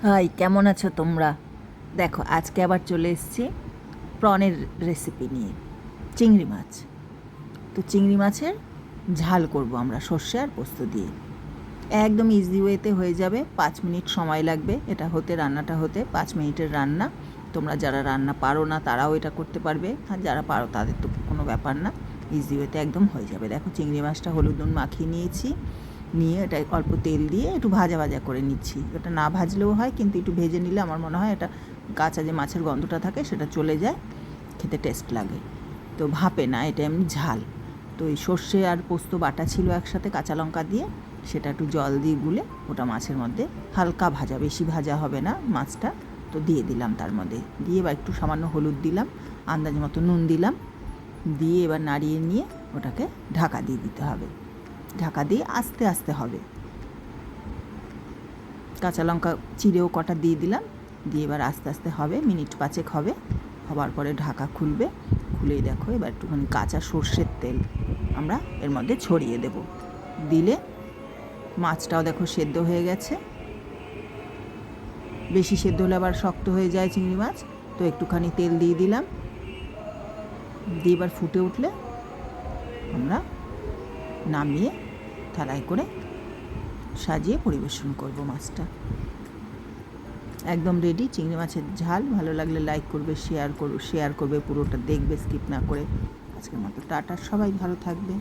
High, কেমন আছো তোমরা? দেখো, আজকে আবার চলে এসেছি প্রনের রেসিপি নিয়ে। চিংড়ি মাছ। তো চিংড়ি মাছের ঝাল করব আমরা সর্ষে আর পোস্ত দিয়ে। একদম ইজি ওয়েতে হয়ে যাবে, 5 মিনিট সময় লাগবে এটা হতে, রান্নাটা হতে 5 মিনিটের রান্না। তোমরা যারা রান্না পারো না তারাও এটা করতে পারবে, আর যারা পারো তাদের তো কোনো ব্যাপার না, ইজি ওয়েতে একদম হয়ে যাবে। দেখো, চিংড়ি মাছটা হলুদ নুন মাখিয়ে নিয়েছি, নিয়ে এটা অল্প তেল দিয়ে একটু ভাজা ভাজা করে নিচ্ছি। এটা না ভাজলেও হয়, কিন্তু একটু ভেজে নিলে আমার মনে হয় এটা কাঁচা যে মাছের গন্ধটা থাকে সেটা চলে যায়, খেতে টেস্ট লাগে। তো ভাপে না, এটা এমনি ঝাল। তো এই সর্ষে আর পোস্ত বাটা ছিল একসাথে কাঁচা লঙ্কা দিয়ে, সেটা একটু জল দিয়ে গুলে ওটা মাছের মধ্যে হালকা ভাজা, বেশি ভাজা হবে না মাছটা, তো দিয়ে দিলাম তার মধ্যে। দিয়ে এবার একটু সামান্য হলুদ দিলাম, আন্দাজ মতো নুন দিলাম, দিয়ে এবার নাড়িয়ে নিয়ে ওটাকে ঢাকা দিয়ে দিতে হবে। ঢাকা দিয়ে আস্তে আস্তে হবে। কাঁচা লঙ্কা চিড়েও কটা দিয়ে দিলাম, দিয়ে এবার আস্তে আস্তে হবে, মিনিট 5 হবে। হবার পরে ঢাকা খুলবে, খুলেই দেখো এবার একটুখানি কাঁচা সর্ষের তেল আমরা এর মধ্যে ছড়িয়ে দেব। দিলে মাছটাও দেখো সেদ্ধ হয়ে গেছে। বেশি সেদ্ধ হলে আবার শক্ত হয়ে যায় চিংড়ি মাছ, তো একটুখানি তেল দিয়ে দিলাম। দিয়ে এবার ফুটে উঠলে আমরা নামিয়ে থালায় করে সাজিয়ে পরিবেশন করব মাছটা। একদম রেডি চিংড়ি মাছের ঝাল। ভালো লাগলে লাইক করবে, শেয়ার করবে, পুরোটা দেখবে, স্কিপ না করে। আজকের মতো টাটা, সবাই ভালো থাকবে।